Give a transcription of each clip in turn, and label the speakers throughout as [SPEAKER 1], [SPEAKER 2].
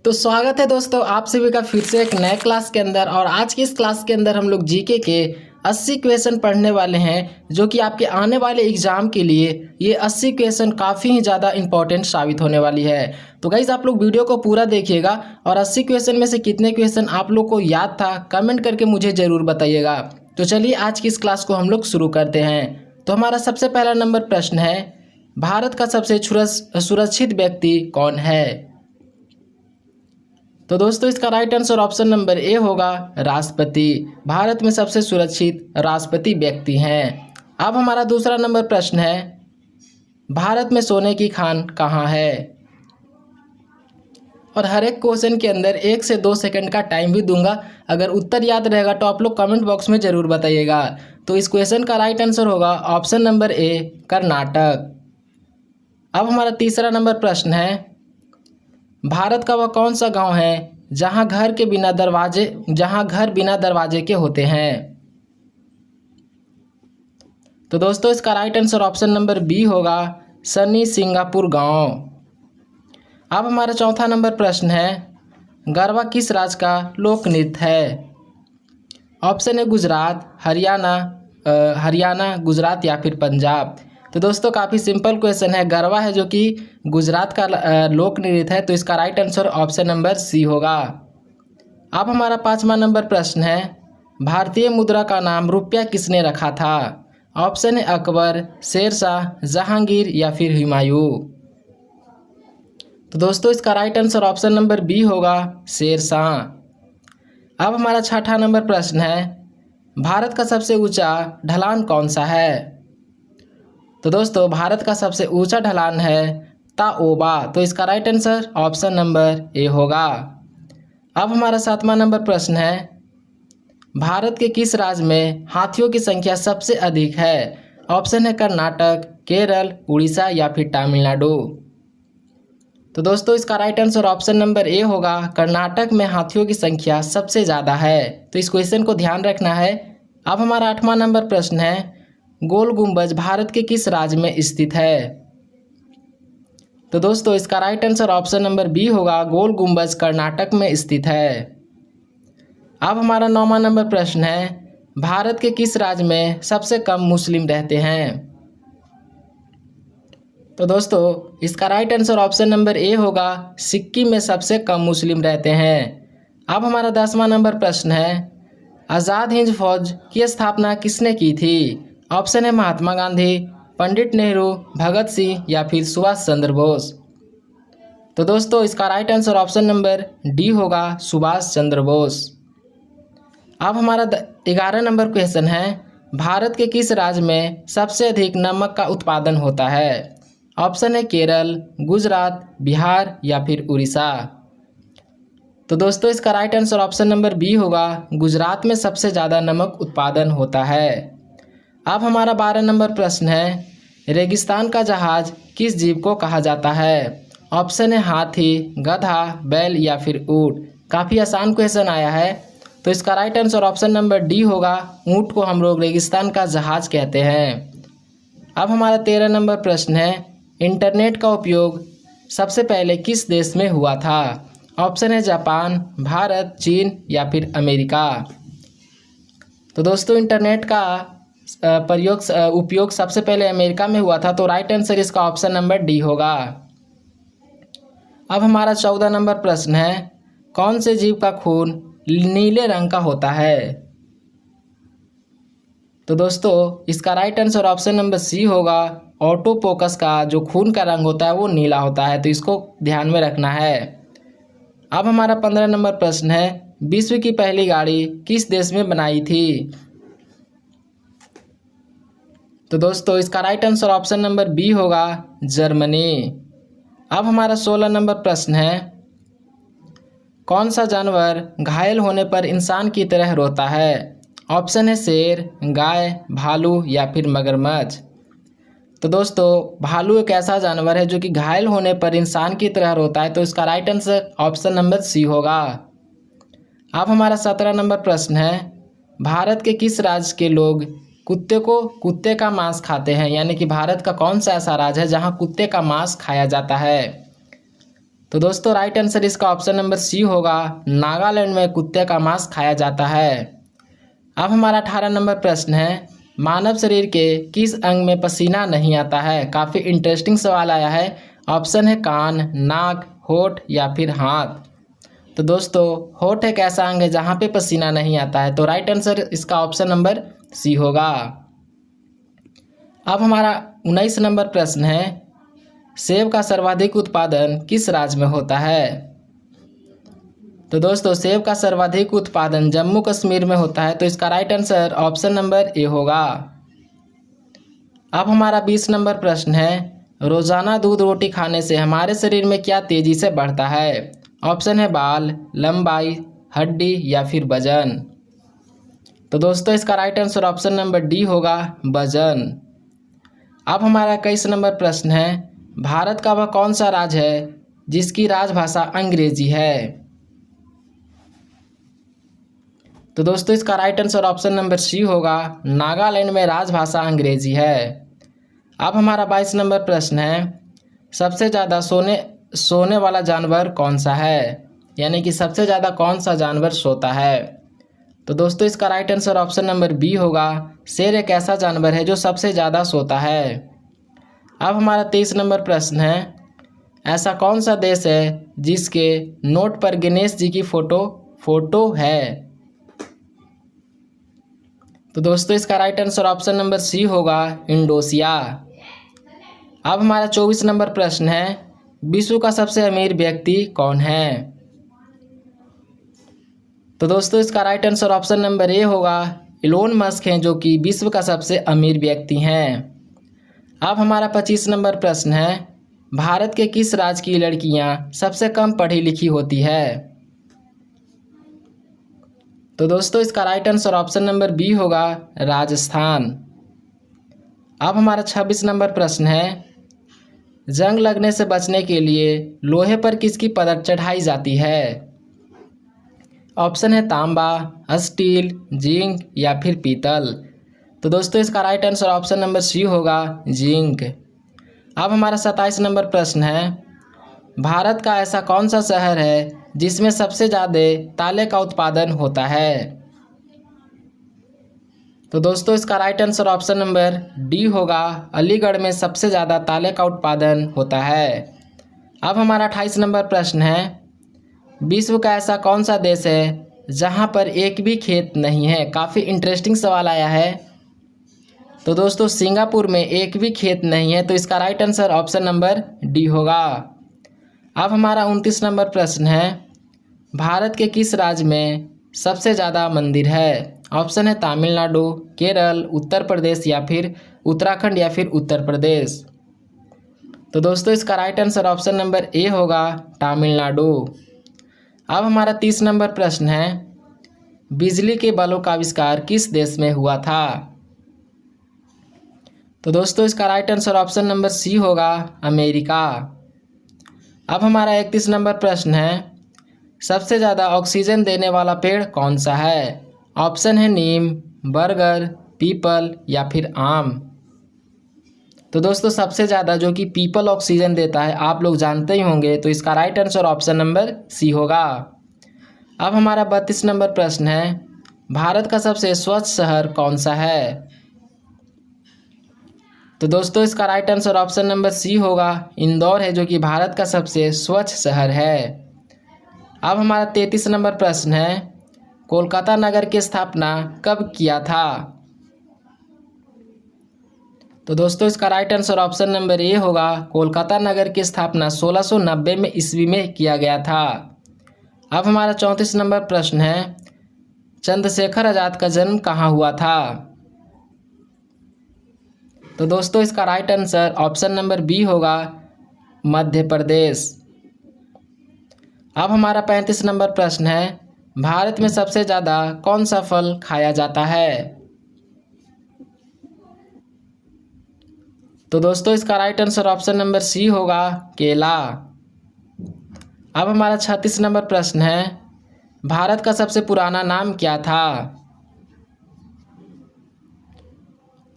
[SPEAKER 1] तो स्वागत है दोस्तों आप सभी का फिर से एक नए क्लास के अंदर। और आज की इस क्लास के अंदर हम लोग जीके के 80 क्वेश्चन पढ़ने वाले हैं, जो कि आपके आने वाले एग्जाम के लिए ये 80 क्वेश्चन काफ़ी ही ज़्यादा इंपॉर्टेंट साबित होने वाली है। तो गाइज़ आप लोग वीडियो को पूरा देखिएगा और 80 क्वेश्चन में से कितने क्वेश्चन आप लोग को याद था कमेंट करके मुझे ज़रूर बताइएगा। तो चलिए आज की इस क्लास को हम लोग शुरू करते हैं। तो हमारा सबसे पहला नंबर प्रश्न है, भारत का सबसे सुरक्षित व्यक्ति कौन है? तो दोस्तों इसका right answer option number A होगा, राष्ट्रपति। भारत में सबसे सुरक्षित राष्ट्रपति व्यक्ति हैं। अब हमारा दूसरा नंबर प्रश्न है, भारत में सोने की खान कहाँ है? और हर एक क्वेश्चन के अंदर 1 से 2 सेकंड का टाइम भी दूंगा। अगर उत्तर याद रहेगा तो आप लोग कमेंट बॉक्स में ज़रूर बताइएगा। तो इस क्वेश्चन का राइट आंसर होगा ऑप्शन नंबर ए, कर्नाटक। अब हमारा तीसरा नंबर प्रश्न है, भारत का वह कौन सा गांव है जहां घर बिना दरवाजे के होते हैं? तो दोस्तों इसका right answer option number B होगा, सनी सिंगापुर गांव। अब हमारा चौथा नंबर प्रश्न है, गरबा किस राज्य का लोक नृत्य है? ऑप्शन है गुजरात, हरियाणा, गुजरात या फिर पंजाब। तो दोस्तों काफ़ी सिंपल क्वेश्चन है। गरबा है जो कि गुजरात का लोक नृत्य है, तो इसका right answer option number C होगा। अब हमारा पांचवा नंबर प्रश्न है, भारतीय मुद्रा का नाम रुपया किसने रखा था? ऑप्शन है अकबर, शेरशाह, जहांगीर या फिर हुमायूं। तो दोस्तों इसका right answer option number B होगा, शेरशाह। अब हमारा छठा नंबर प्रश्न है, भारत का सबसे ऊंचा ढलान कौन सा है? तो दोस्तों भारत का सबसे ऊंचा ढलान है ताओबा। तो इसका right answer option number A होगा। अब हमारा सातवां नंबर प्रश्न है, भारत के किस राज्य में हाथियों की संख्या सबसे अधिक है? ऑप्शन है कर्नाटक, केरल, उड़ीसा या फिर तमिलनाडु। तो दोस्तों इसका right answer option number A होगा, कर्नाटक में हाथियों की संख्या सबसे ज़्यादा है। तो इस क्वेश्चन को ध्यान रखना है। अब हमारा आठवां नंबर प्रश्न है, गोल गुंबज भारत के किस राज्य में स्थित है? तो दोस्तों इसका right answer option number B Gol, गोल गुंबज कर्नाटक में स्थित है। अब हमारा नौवां नंबर प्रश्न है, भारत के किस राज्य में सबसे कम मुस्लिम रहते हैं? तो दोस्तों इसका right answer option number A होगा, सिक्किम में सबसे कम मुस्लिम रहते हैं। अब हमारा 10वां नंबर प्रश्न है, आज़ाद हिंद फौज की स्थापना किसने की थी? ऑप्शन है महात्मा गांधी, पंडित नेहरू, भगत सिंह या फिर सुभाष चंद्र बोस। तो दोस्तों इसका right answer option number D होगा, सुभाष चंद्र बोस। अब हमारा 11 नंबर क्वेश्चन है, भारत के किस राज्य में सबसे अधिक नमक का उत्पादन होता है? ऑप्शन है केरल, गुजरात, बिहार या फिर उड़ीसा। तो दोस्तों इसका right answer option number B होगा, गुजरात में सबसे ज़्यादा नमक उत्पादन होता है। अब हमारा 12 नंबर प्रश्न है, रेगिस्तान का जहाज किस जीव को कहा जाता है? ऑप्शन है हाथी, गधा, बैल या फिर ऊँट। काफ़ी आसान क्वेश्चन आया है। तो इसका right answer option number D होगा, ऊँट को हम लोग रेगिस्तान का जहाज कहते हैं। अब हमारा 13 नंबर प्रश्न है, इंटरनेट का उपयोग सबसे पहले किस देश में हुआ था? ऑप्शन है जापान, भारत, चीन या फिर अमेरिका। तो दोस्तों इंटरनेट का उपयोग सबसे पहले अमेरिका में हुआ था। तो राइट आंसर इसका ऑप्शन नंबर डी होगा। अब हमारा 14 नंबर प्रश्न है, कौन से जीव का खून नीले रंग का होता है? तो दोस्तों इसका right answer option number C होगा, ऑटोपोकस का जो खून का रंग होता है वो नीला होता है। तो इसको ध्यान में रखना है। अब हमारा 15 नंबर प्रश्न है, विश्व की पहली गाड़ी किस देश में बनाई थी? तो दोस्तों इसका right answer option number B होगा, जर्मनी। अब हमारा 16 नंबर प्रश्न है, कौन सा जानवर घायल होने पर इंसान की तरह रोता है? ऑप्शन है शेर, गाय, भालू या फिर मगरमच्छ। तो दोस्तों भालू एक ऐसा जानवर है जो कि घायल होने पर इंसान की तरह रोता है। तो इसका right answer option number C होगा। अब हमारा 17 नंबर प्रश्न है, भारत के किस राज्य के लोग कुत्ते का मांस खाते हैं? यानी कि भारत का कौन सा ऐसा राज्य है जहां कुत्ते का मांस खाया जाता है? तो दोस्तों राइट आंसर इसका ऑप्शन नंबर सी होगा, नागालैंड में कुत्ते का मांस खाया जाता है। अब हमारा 18 नंबर प्रश्न है, मानव शरीर के किस अंग में पसीना नहीं आता है। काफ़ी इंटरेस्टिंग सवाल आया है। ऑप्शन है कान, नाक, होठ या फिर हाथ। तो दोस्तों होठ एक ऐसा अंग है जहाँ पे पसीना नहीं आता है, तो राइट आंसर इसका ऑप्शन नंबर सी होगा। अब हमारा 19 नंबर प्रश्न है, सेब का सर्वाधिक उत्पादन किस राज्य में होता है। तो दोस्तों सेब का सर्वाधिक उत्पादन जम्मू कश्मीर में होता है, तो इसका right answer option number A होगा। अब हमारा 20 नंबर प्रश्न है, रोजाना दूध रोटी खाने से हमारे शरीर में क्या तेजी से बढ़ता है। ऑप्शन है बाल, लंबाई, हड्डी या फिर वजन। तो दोस्तों इसका right answer option number D होगा, वजन। अब हमारा 21 नंबर प्रश्न है, भारत का वह कौन सा राज्य है जिसकी राजभाषा अंग्रेजी है। तो दोस्तों इसका right answer option number C होगा, नागालैंड में राजभाषा अंग्रेजी है। अब हमारा 22 नंबर प्रश्न है, सबसे ज़्यादा सोने वाला जानवर कौन सा है, यानी कि सबसे ज़्यादा कौन सा जानवर सोता है। तो दोस्तों इसका right answer option number B होगा, शेर एक ऐसा जानवर है जो सबसे ज़्यादा सोता है। अब हमारा 23 नंबर प्रश्न है, ऐसा कौन सा देश है जिसके नोट पर गणेश जी की फोटो है। तो दोस्तों इसका right answer option number C होगा, इंडोनेशिया। अब हमारा 24 नंबर प्रश्न है, विश्व का सबसे अमीर व्यक्ति कौन है। तो दोस्तों इसका right answer option number A होगा, इलोन मस्क हैं जो कि विश्व का सबसे अमीर व्यक्ति हैं। अब हमारा 25 नंबर प्रश्न है, भारत के किस राज्य की लड़कियां सबसे कम पढ़ी लिखी होती है। तो दोस्तों इसका right answer option number B होगा, राजस्थान। अब हमारा 26 नंबर प्रश्न है, जंग लगने से बचने के लिए लोहे पर किसकी परत चढ़ाई जाती है। ऑप्शन है तांबा, स्टील, जिंक या फिर पीतल। तो दोस्तों इसका right answer option number C होगा, जिंक। अब हमारा 27 नंबर प्रश्न है, भारत का ऐसा कौन सा शहर है जिसमें सबसे ज़्यादा ताले का उत्पादन होता है। तो दोस्तों इसका right answer option number D होगा, अलीगढ़ में सबसे ज़्यादा ताले का उत्पादन होता है। अब हमारा 28 नंबर प्रश्न है, विश्व का ऐसा कौन सा देश है जहां पर एक भी खेत नहीं है। काफ़ी इंटरेस्टिंग सवाल आया है। तो दोस्तों सिंगापुर में एक भी खेत नहीं है, तो इसका right answer option number D होगा। अब हमारा 29 नंबर प्रश्न है, भारत के किस राज्य में सबसे ज़्यादा मंदिर है। ऑप्शन है तमिलनाडु, केरल, उत्तर प्रदेश या फिर उत्तराखंड या फिर उत्तर प्रदेश। तो दोस्तों इसका right answer option number A होगा, तमिलनाडु। अब हमारा 30 नंबर प्रश्न है, बिजली के बल्ब का आविष्कार किस देश में हुआ था। तो दोस्तों इसका right answer option number C होगा, अमेरिका। अब हमारा 31 नंबर प्रश्न है, सबसे ज़्यादा ऑक्सीजन देने वाला पेड़ कौन सा है। ऑप्शन है नीम, बरगद, पीपल या फिर आम। तो दोस्तों सबसे ज़्यादा जो कि पीपल ऑक्सीजन देता है आप लोग जानते ही होंगे, तो इसका right answer option number C होगा। अब हमारा 32 नंबर प्रश्न है, भारत का सबसे स्वच्छ शहर कौन सा है। तो दोस्तों इसका right answer option number C होगा, इंदौर है जो कि भारत का सबसे स्वच्छ शहर है। अब हमारा 33 नंबर प्रश्न है, कोलकाता नगर की स्थापना कब किया था। तो दोस्तों इसका right answer option number A होगा, कोलकाता नगर की स्थापना 1690 में ईस्वी में किया गया था। अब हमारा 34 नंबर प्रश्न है, चंद्रशेखर आज़ाद का जन्म कहाँ हुआ था। तो दोस्तों इसका right answer option number B होगा, मध्य प्रदेश। अब हमारा 35 नंबर प्रश्न है, भारत में सबसे ज़्यादा कौन सा फल खाया जाता है। तो दोस्तों इसका right answer option number C होगा, केला। अब हमारा 36 नंबर प्रश्न है, भारत का सबसे पुराना नाम क्या था।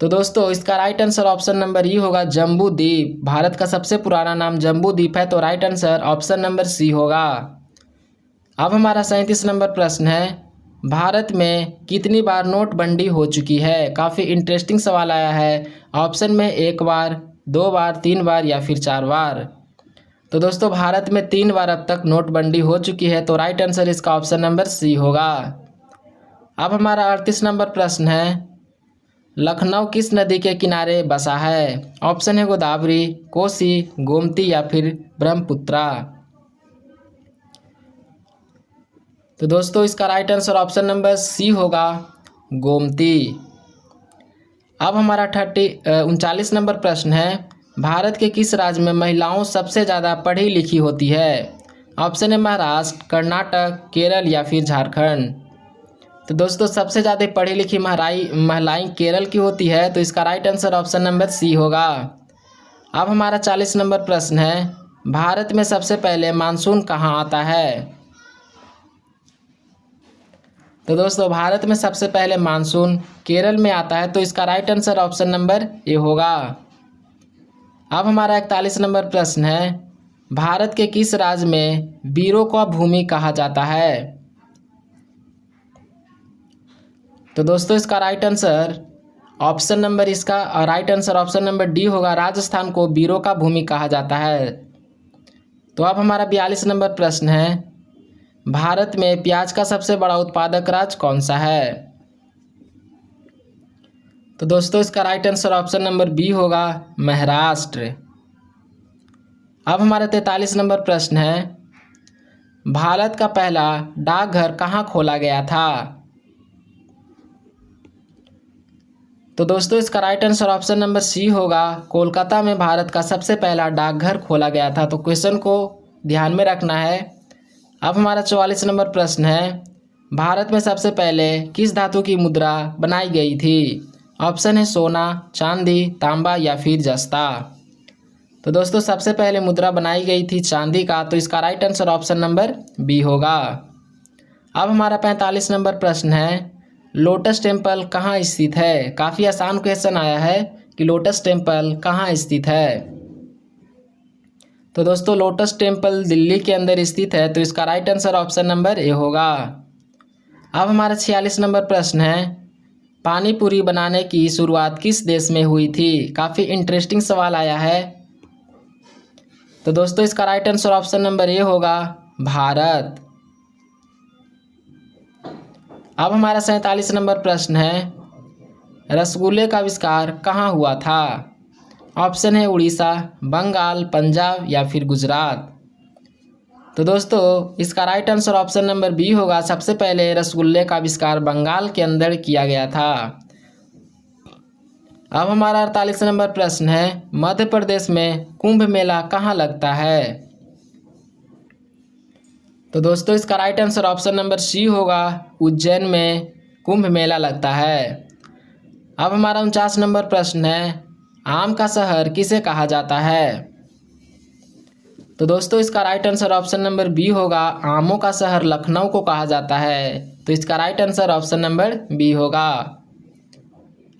[SPEAKER 1] तो दोस्तों इसका राइट आंसर ऑप्शन नंबर ई होगा जम्बू द्वीप। भारत का सबसे पुराना नाम जम्बू द्वीप है, तो right answer option number C होगा। अब हमारा 37 नंबर प्रश्न है, भारत में कितनी बार नोटबंदी हो चुकी है। काफ़ी इंटरेस्टिंग सवाल आया है। ऑप्शन में 1 बार, 2 बार, 3 बार या फिर 4 बार। तो दोस्तों भारत में 3 बार अब तक नोटबंदी हो चुकी है, तो राइट आंसर इसका ऑप्शन नंबर सी होगा। अब हमारा 38 नंबर प्रश्न है, लखनऊ किस नदी के किनारे बसा है। ऑप्शन है गोदावरी, कोसी, गोमती या फिर ब्रह्मपुत्रा। तो दोस्तों इसका right answer option number C होगा गोमती। अब हमारा 39 नंबर प्रश्न है, भारत के किस राज्य में महिलाओं सबसे ज़्यादा पढ़ी लिखी होती है। ऑप्शन है महाराष्ट्र, कर्नाटक, केरल या फिर झारखंड। तो दोस्तों सबसे ज़्यादा पढ़ी लिखी महिलाएं केरल की होती है, तो इसका right answer option number C होगा। अब हमारा 40 नंबर प्रश्न है, भारत में सबसे पहले मानसून कहाँ आता है। तो दोस्तों भारत में सबसे पहले मानसून केरल में आता है, तो इसका right answer option number A होगा। अब हमारा 41 नंबर प्रश्न है, भारत के किस राज्य में वीरों का भूमि कहा जाता है। तो दोस्तों इसका right answer option number D होगा। राजस्थान को वीरों का भूमि कहा जाता है। तो अब हमारा 42 नंबर प्रश्न है, भारत में प्याज का सबसे बड़ा उत्पादक राज्य कौन सा है। तो दोस्तों इसका right answer option number B होगा महाराष्ट्र। अब हमारा 43 नंबर प्रश्न है, भारत का पहला डाकघर कहाँ खोला गया था। तो दोस्तों इसका right answer option number C होगा, कोलकाता में भारत का सबसे पहला डाकघर खोला गया था। तो क्वेश्चन को ध्यान में रखना है। अब हमारा 44 नंबर प्रश्न है, भारत में सबसे पहले किस धातु की मुद्रा बनाई गई थी। ऑप्शन है सोना, चांदी, तांबा या फिर जस्ता। तो दोस्तों सबसे पहले मुद्रा बनाई गई थी चांदी का, तो इसका right answer option number B होगा। अब हमारा 45 नंबर प्रश्न है, लोटस टेम्पल कहाँ स्थित है। काफ़ी आसान क्वेश्चन आया है कि लोटस टेम्पल कहाँ स्थित है। तो दोस्तों लोटस टेम्पल दिल्ली के अंदर स्थित है, तो इसका right answer option number A होगा। अब हमारा 46 नंबर प्रश्न है, पानी पूरी बनाने की शुरुआत किस देश में हुई थी। काफ़ी इंटरेस्टिंग सवाल आया है। तो दोस्तों इसका right answer option number A होगा भारत। अब हमारा 47 नंबर प्रश्न है, रसगुल्ले का आविष्कार कहाँ हुआ था। ऑप्शन है उड़ीसा, बंगाल, पंजाब या फिर गुजरात। तो दोस्तों इसका right answer option number B होगा। सबसे पहले रसगुल्ले का आविष्कार बंगाल के अंदर किया गया था। अब हमारा 48 नंबर प्रश्न है, मध्य प्रदेश में कुंभ मेला कहाँ लगता है। तो दोस्तों इसका right answer option number C होगा, उज्जैन में कुंभ मेला लगता है। अब हमारा 49 नंबर प्रश्न है, आम का शहर किसे कहा जाता है। तो दोस्तों इसका right answer option number B होगा, आमों का शहर लखनऊ को कहा जाता है। तो इसका right answer option number B होगा।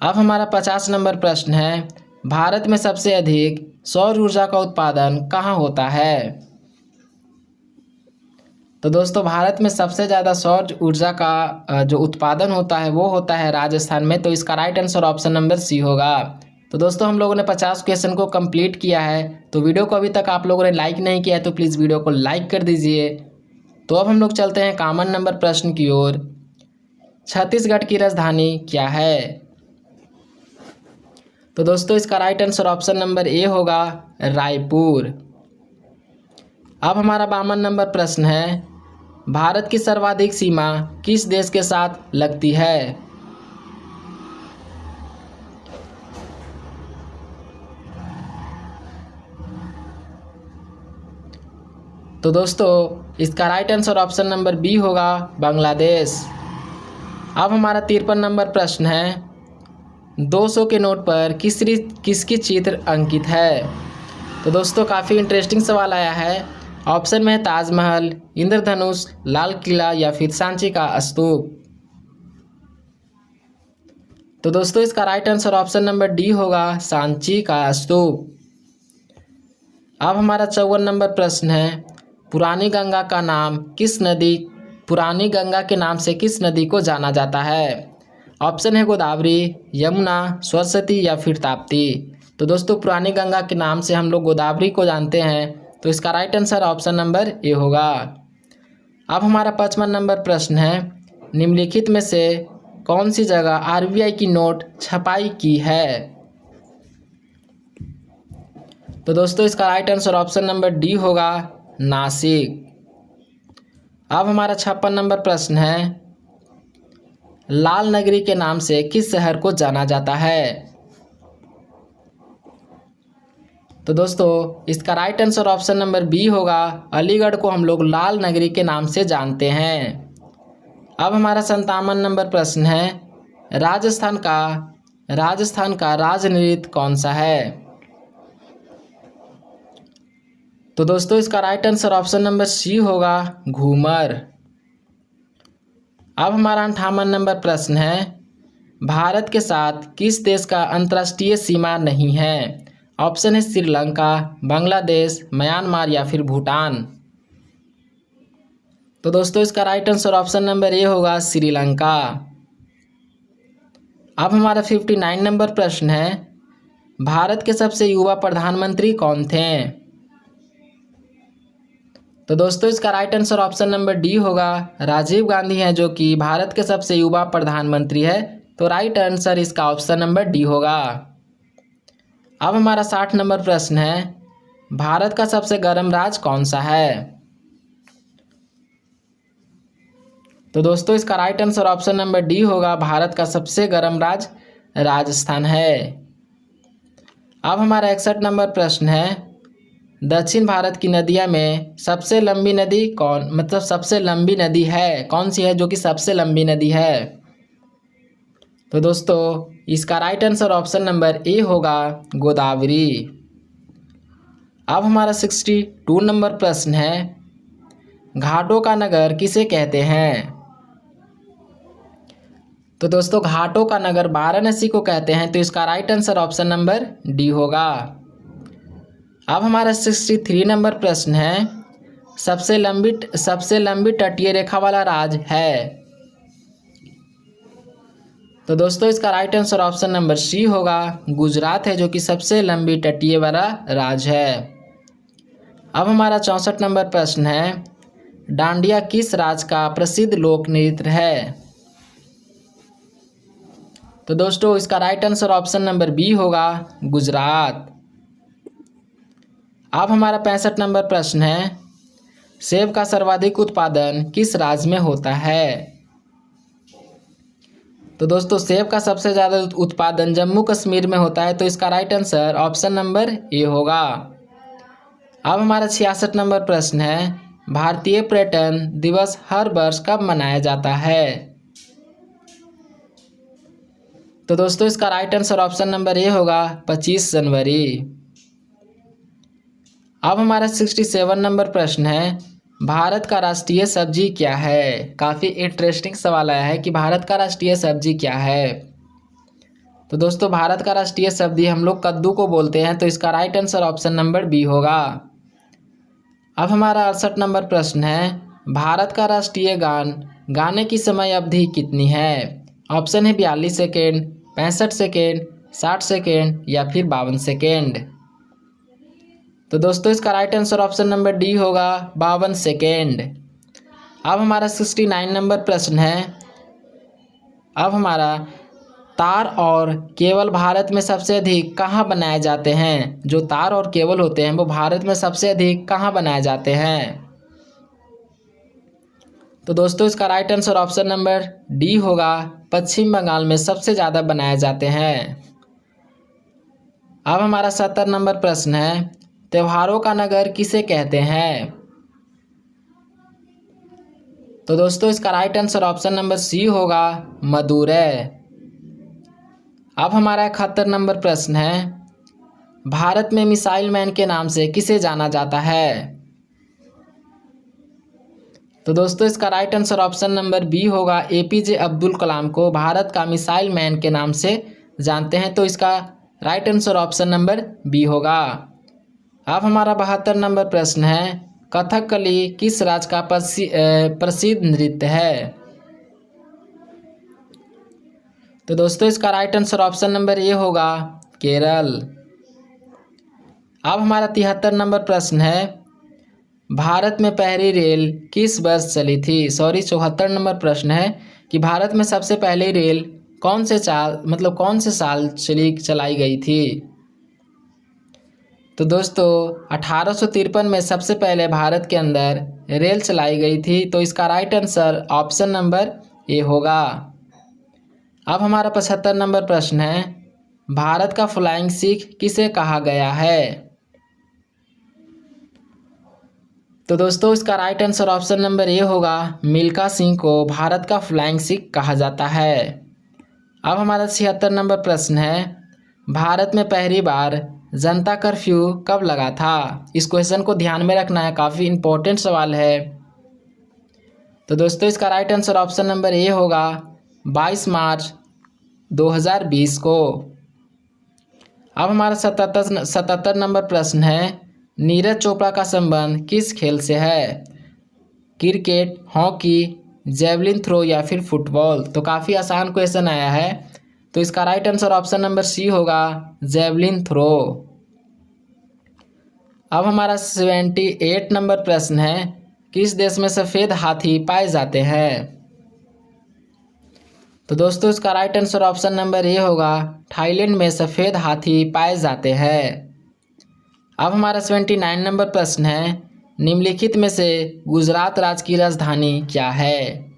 [SPEAKER 1] अब हमारा 50 नंबर प्रश्न है, भारत में सबसे अधिक सौर ऊर्जा का उत्पादन कहाँ होता है। तो दोस्तों भारत में सबसे ज़्यादा सौर ऊर्जा का जो उत्पादन होता है वो होता है राजस्थान में। तो इसका right answer option number C होगा। तो दोस्तों हम लोगों ने 50 क्वेश्चन को कंप्लीट किया है। तो वीडियो को अभी तक आप लोगों ने लाइक नहीं किया है तो प्लीज़ वीडियो को लाइक कर दीजिए। तो अब हम लोग चलते हैं कॉमन नंबर प्रश्न की ओर। छत्तीसगढ़ की राजधानी क्या है। तो दोस्तों इसका right answer option number A होगा, रायपुर। अब हमारा 52 नंबर प्रश्न है, भारत की सर्वाधिक सीमा किस देश के साथ लगती है। तो दोस्तों इसका right answer option number B होगा, बांग्लादेश। अब हमारा 53 नंबर प्रश्न है, 200 के नोट पर किसकी चित्र अंकित है। तो दोस्तों काफ़ी इंटरेस्टिंग सवाल आया है। ऑप्शन में है ताजमहल, इंद्रधनुष, लाल किला या फिर सांची का स्तूप। तो दोस्तों इसका right answer option number D होगा, सांची का स्तूप। अब हमारा 54 नंबर प्रश्न है, पुरानी गंगा का नाम पुरानी गंगा के नाम से किस नदी को जाना जाता है? ऑप्शन है गोदावरी, यमुना, सरस्वती या फिर ताप्ती। तो दोस्तों पुरानी गंगा के नाम से हम लोग गोदावरी को जानते हैं, तो इसका right answer option number A होगा। अब हमारा 55 नंबर प्रश्न है, निम्नलिखित में से कौन सी जगह आरबीआई की नोट छपाई की है? तो दोस्तों इसका right answer option number D होगा, नासिक। अब हमारा 56 नंबर प्रश्न है, लाल नगरी के नाम से किस शहर को जाना जाता है? तो दोस्तों इसका right answer option number B होगा, अलीगढ़ को हम लोग लाल नगरी के नाम से जानते हैं। अब हमारा 57 नंबर प्रश्न है, राजस्थान का राजनृत्य कौन सा है? तो दोस्तों इसका right answer option number C होगा, घूमर। अब हमारा 58 नंबर प्रश्न है, भारत के साथ किस देश का अंतर्राष्ट्रीय सीमा नहीं है? ऑप्शन है श्रीलंका, बांग्लादेश, म्यांमार या फिर भूटान। तो दोस्तों इसका right answer option number A होगा, श्रीलंका। अब हमारा 59 नंबर प्रश्न है, भारत के सबसे युवा प्रधानमंत्री कौन थे? तो दोस्तों इसका right answer option number D होगा, राजीव गांधी हैं जो कि भारत के सबसे युवा प्रधानमंत्री है। तो राइट आंसर इसका ऑप्शन नंबर डी होगा। अब हमारा 60 नंबर प्रश्न है, भारत का सबसे गर्म राज्य कौन सा है? तो दोस्तों इसका right answer option number D होगा, भारत का सबसे गर्म राज्य राजस्थान है। अब हमारा 61 नंबर प्रश्न है, दक्षिण भारत की नदियां में सबसे लंबी नदी सबसे लंबी नदी है कौन सी है जो कि सबसे लंबी नदी है? तो दोस्तों इसका right answer option number A होगा, गोदावरी। अब हमारा 62 नंबर प्रश्न है, घाटों का नगर किसे कहते हैं? तो दोस्तों घाटों का नगर वाराणसी को कहते हैं। तो इसका right answer option number D होगा। अब हमारा 63 नंबर प्रश्न है, सबसे लंबी तटीय रेखा वाला राज्य है? तो दोस्तों इसका right answer option number C होगा, गुजरात है जो कि सबसे लंबी तटीय वाला राज्य है। अब हमारा 64 नंबर प्रश्न है, डांडिया किस राज्य का प्रसिद्ध लोक नृत्य है? तो दोस्तों इसका right answer option number B होगा, गुजरात। अब हमारा 65 नंबर प्रश्न है, सेब का सर्वाधिक उत्पादन किस राज्य में होता है? तो दोस्तों सेब का सबसे ज़्यादा उत्पादन जम्मू कश्मीर में होता है। तो इसका right answer option number A होगा। अब हमारा 66 नंबर प्रश्न है, भारतीय पर्यटन दिवस हर वर्ष कब मनाया जाता है? तो दोस्तों इसका right answer option number A होगा, 25 जनवरी। अब हमारा 67 नंबर प्रश्न है, भारत का राष्ट्रीय सब्जी क्या है? काफ़ी इंटरेस्टिंग सवाल आया है कि भारत का राष्ट्रीय सब्जी क्या है। तो दोस्तों भारत का राष्ट्रीय सब्जी हम लोग कद्दू को बोलते हैं। तो इसका right answer option number B होगा। अब हमारा 68 नंबर प्रश्न है, भारत का राष्ट्रीय गान गाने की समय अवधि कितनी है? ऑप्शन है 42 सेकेंड, 65 सेकेंड, 60 सेकेंड या फिर 52 सेकेंड। तो दोस्तों इसका right answer option number D होगा, 52 सेकेंड। अब हमारा 69 नंबर प्रश्न है, अब हमारा तार और केबल भारत में सबसे अधिक कहाँ बनाए जाते हैं? जो तार और केबल होते हैं वो भारत में सबसे अधिक कहाँ बनाए जाते हैं? तो दोस्तों इसका right answer option number D होगा, पश्चिम बंगाल में सबसे ज़्यादा बनाए जाते हैं। अब हमारा 70 नंबर प्रश्न है, त्योहारों का नगर किसे कहते हैं? तो दोस्तों इसका right answer option number C होगा, मदुरै। अब हमारा 71 नंबर प्रश्न है, भारत में मिसाइल मैन के नाम से किसे जाना जाता है? तो दोस्तों इसका right answer option number B होगा। एपीजे अब्दुल कलाम को भारत का मिसाइल मैन के नाम से जानते हैं, तो इसका right answer option number B होगा। अब हमारा 72 नंबर प्रश्न है, कथकली किस राज्य का प्रसिद्ध नृत्य है? तो दोस्तों इसका right answer option number A होगा, केरल। अब हमारा 73 नंबर प्रश्न है, भारत में पहली रेल किस वर्ष चली थी? 74 नंबर प्रश्न है कि भारत में सबसे पहली रेल कौन से साल चलाई गई थी? तो दोस्तों 1853 में सबसे पहले भारत के अंदर रेल चलाई गई थी, तो इसका right answer option number A होगा। अब हमारा 75 नंबर प्रश्न है, भारत का फ्लाइंग सिख किसे कहा गया है? तो दोस्तों इसका right answer option number A होगा, मिल्खा सिंह को भारत का फ्लाइंग सिख कहा जाता है। अब हमारा 76 नंबर प्रश्न है, भारत में पहली बार जनता कर्फ्यू कब लगा था? इस क्वेश्चन को ध्यान में रखना है, काफ़ी इंपॉर्टेंट सवाल है। तो दोस्तों इसका right answer option number A होगा, 22 मार्च 2020 को। अब हमारा 77 नंबर प्रश्न है, नीरज चोपड़ा का संबंध किस खेल से है? क्रिकेट, हॉकी, जेवलिन थ्रो या फिर फुटबॉल? तो काफ़ी आसान क्वेश्चन आया है, तो इसका right answer option number C होगा, जेवलिन थ्रो। अब हमारा 78 नंबर प्रश्न है, किस देश में सफ़ेद हाथी पाए जाते हैं? तो दोस्तों इसका right answer option number A होगा, थाईलैंड में सफ़ेद हाथी पाए जाते हैं। अब हमारा 79 नंबर प्रश्न है, निम्नलिखित में से गुजरात राज्य की राजधानी क्या है?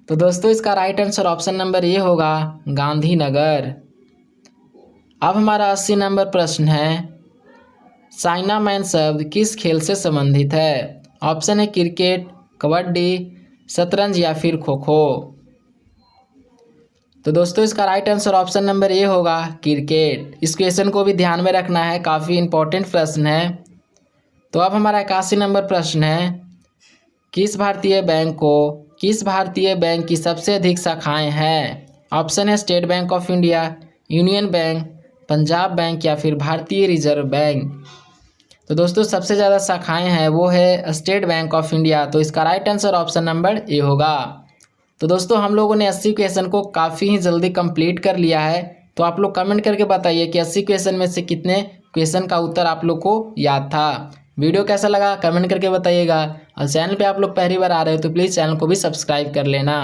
[SPEAKER 1] तो दोस्तों इसका right answer option number A होगा, गांधीनगर। अब हमारा 80 नंबर प्रश्न है, चाइना मैन शब्द किस खेल से संबंधित है? ऑप्शन है क्रिकेट, कबड्डी, शतरंज या फिर खो खो? तो दोस्तों इसका right answer option number A होगा, क्रिकेट। इस क्वेश्चन को भी ध्यान में रखना है, काफ़ी इंपॉर्टेंट प्रश्न है। तो अब हमारा 81 नंबर प्रश्न है, किस भारतीय बैंक की सबसे अधिक शाखाएं हैं? ऑप्शन है state bank of India, union bank, Punjab bank या फिर भारतीय रिजर्व बैंक? तो दोस्तों सबसे ज़्यादा शाखाएं हैं वो है स्टेट बैंक ऑफ इंडिया, तो इसका right answer option number A होगा। तो दोस्तों हम लोगों ने 80 क्वेश्चन को काफ़ी ही जल्दी कंप्लीट कर लिया है। तो आप लोग कमेंट करके बताइए कि 80 क्वेश्चन में से कितने क्वेश्चन का उत्तर आप लोग को याद था। वीडियो कैसा लगा कमेंट करके बताइएगा, और चैनल पे आप लोग पहली बार आ रहे हो तो प्लीज़ चैनल को भी सब्सक्राइब कर लेना।